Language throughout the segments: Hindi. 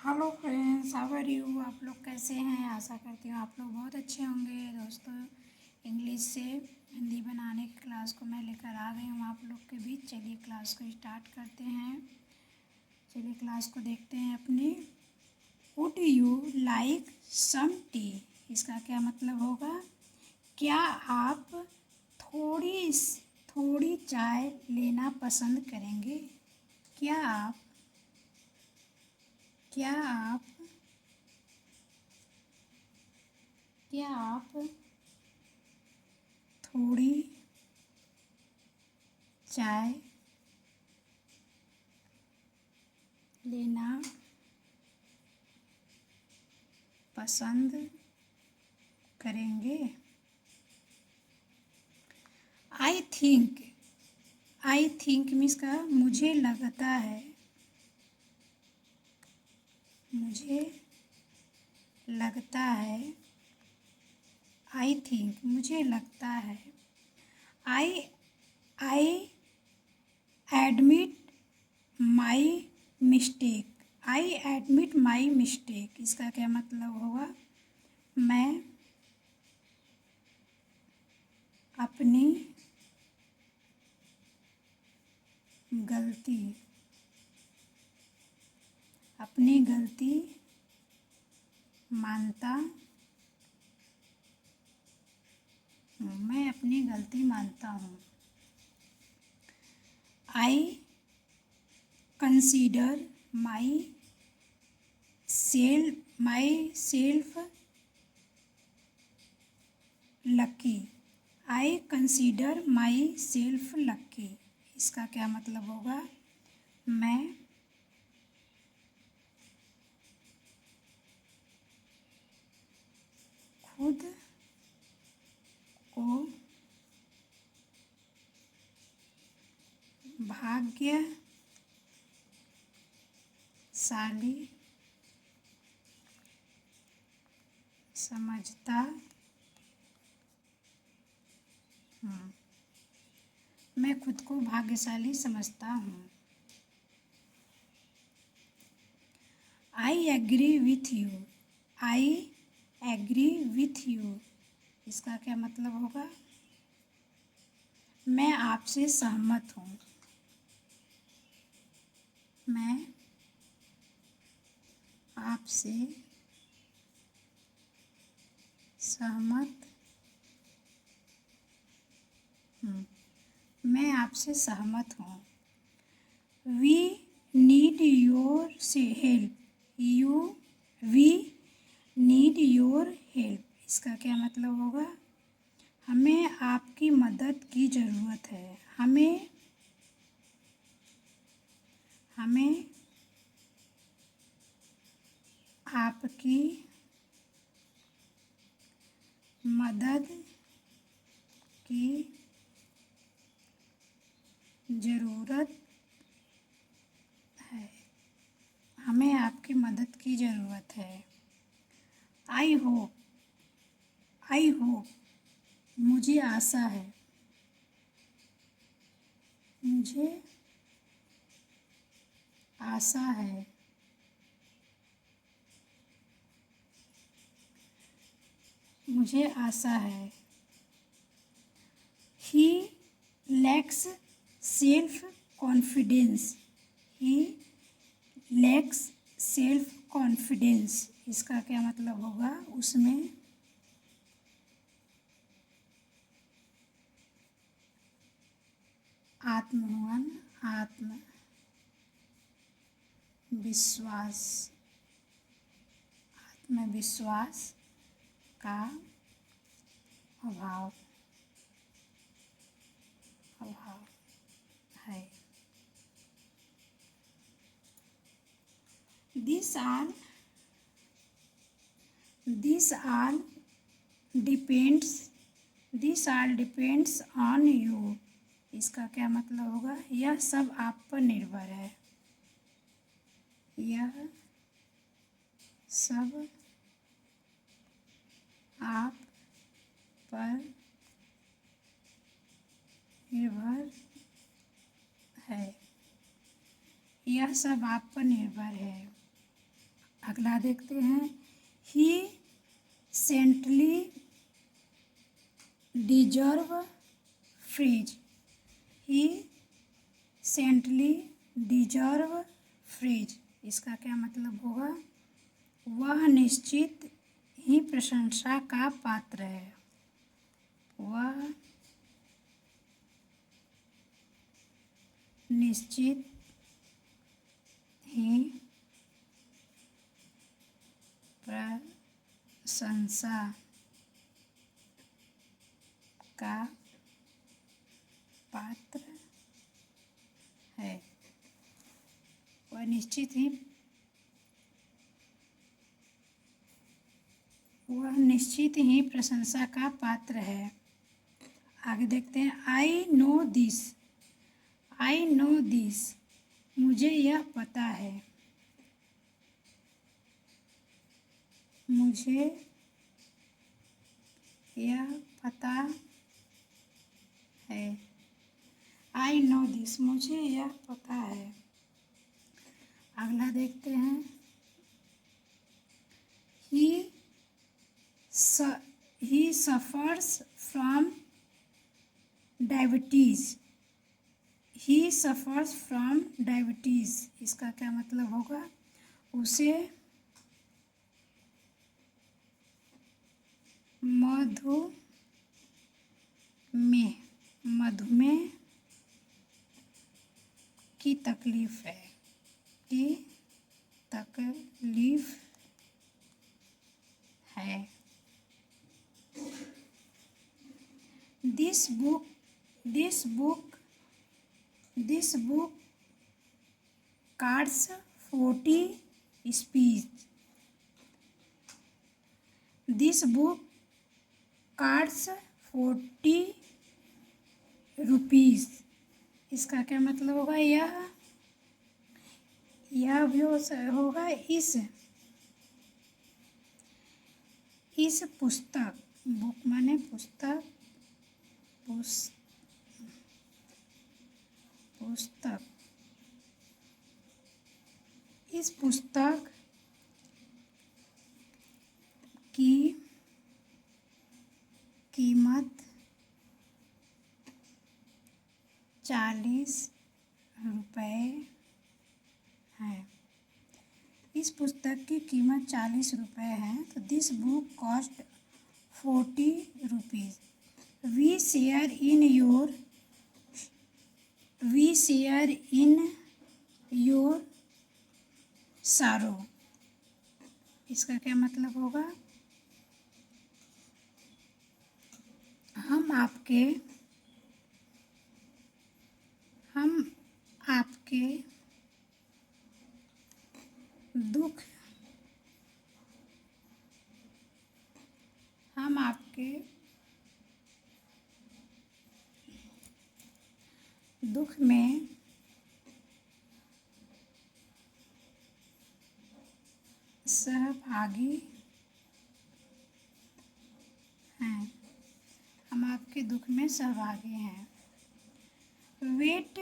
Hello friends, how are you. आप लोग कैसे हैं? आशा करती हूँ आप लोग बहुत अच्छे होंगे। दोस्तों, इंग्लिश से हिंदी बनाने की क्लास को मैं लेकर आ गई हूँ आप लोग के बीच। चलिए क्लास को स्टार्ट करते हैं। चलिए क्लास को देखते हैं अपनी। Would you like some tea? इसका क्या मतलब होगा? क्या आप थोड़ी थोड़ी चाय लेना पसंद करेंगे? क्या आप क्या आप क्या आप थोड़ी चाय लेना पसंद करेंगे? आई थिंक मीन्स का मुझे लगता है। मुझे लगता है। आई थिंक मुझे लगता है। I I admit my mistake. I admit my mistake. इसका क्या मतलब होगा? मैं अपनी गलती अपनी गलती मानता हूँ। मैं अपनी गलती मानता हूँ। I consider my self lucky. I consider my self lucky. इसका क्या मतलब होगा? मैं खुद को भाग्यशाली समझता हूँ। मैं खुद को भाग्यशाली समझता हूँ। I agree with you. I agree with you. इसका क्या मतलब होगा? मैं आपसे सहमत हूँ। मैं आपसे सहमत हूँ। मैं आपसे सहमत हूँ। वी नीड योर से help. We need your help. इसका क्या मतलब होगा? हमें आपकी मदद की ज़रूरत है। हमें आपकी मदद की ज़रूरत है। हमें आपकी मदद की ज़रूरत है। आई होप मुझे आशा है। मुझे आशा है। मुझे आशा है। ही लैक्स सेल्फ कॉन्फिडेंस। ही लैक्स सेल्फ कॉन्फिडेंस। इसका क्या मतलब होगा? उसमें आत्मविश्वास आत्मविश्वास का अभाव है। This all depends on you. इसका क्या मतलब होगा? यह सब आप पर निर्भर है। यह सब आप पर निर्भर है। यह सब आप पर निर्भर है। अगला देखते हैं। ही सेंटली डिजर्व फ्रीज। ही सेंटली डिजर्व फ्रीज, इसका क्या मतलब होगा? वह निश्चित ही प्रशंसा का पात्र है। वह निश्चित ही प्रशंसा का पात्र है। वह निश्चित ही प्रशंसा का पात्र है। आगे देखते हैं। I know this. I know this, मुझे यह पता है। मुझे यह पता है। आई नो दिस, मुझे यह पता है। अगला देखते हैं। He suffers from diabetes. He suffers from diabetes, इसका क्या मतलब होगा? उसे मधुमेह की तकलीफ है। This book costs 40 rupees. This book costs 40 rupees, इसका क्या मतलब होगा? यह भी होगा इस पुस्तक, बुक माने पुस्तक, इस पुस्तक की कीमत 40 रुपये है। इस पुस्तक की कीमत 40 रुपये है। तो this book cost 40 rupees. We share in your sorrow, इसका क्या मतलब होगा? हम आपके दुख में सहभागी हैं। हम आपके दुख में सहभागी हैं। वेट,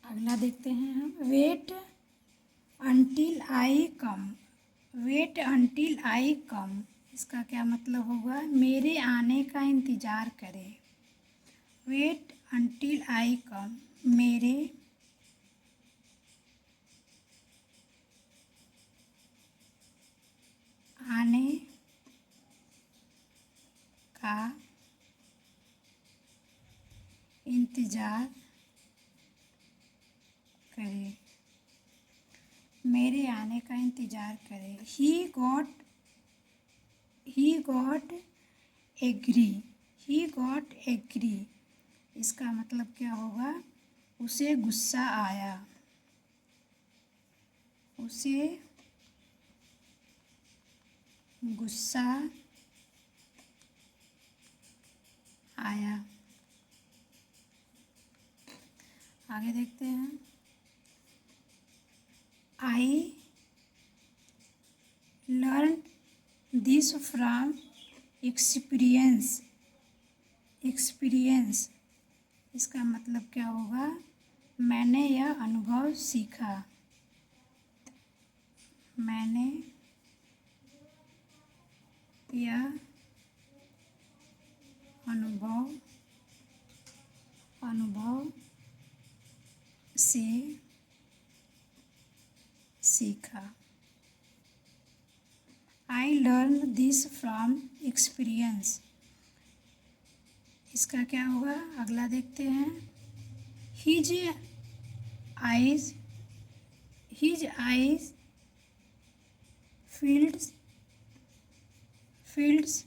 अगला देखते हैं हम। Wait until I come. Wait until I come, इसका क्या मतलब होगा? मेरे आने का इंतज़ार करें। वेट अंटिल आई कम, मेरे आने का इंतज़ार करें। मेरे आने का इंतज़ार करें। ही गॉट एग्री, इसका मतलब क्या होगा? उसे गुस्सा आया। उसे गुस्सा आया। आगे देखते हैं। I learn this from experience, इसका मतलब क्या होगा? मैंने यह अनुभव सीखा। मैंने यह अनुभव से सीखा। I learn this from experience. इसका क्या होगा अगला देखते हैं। His eyes fields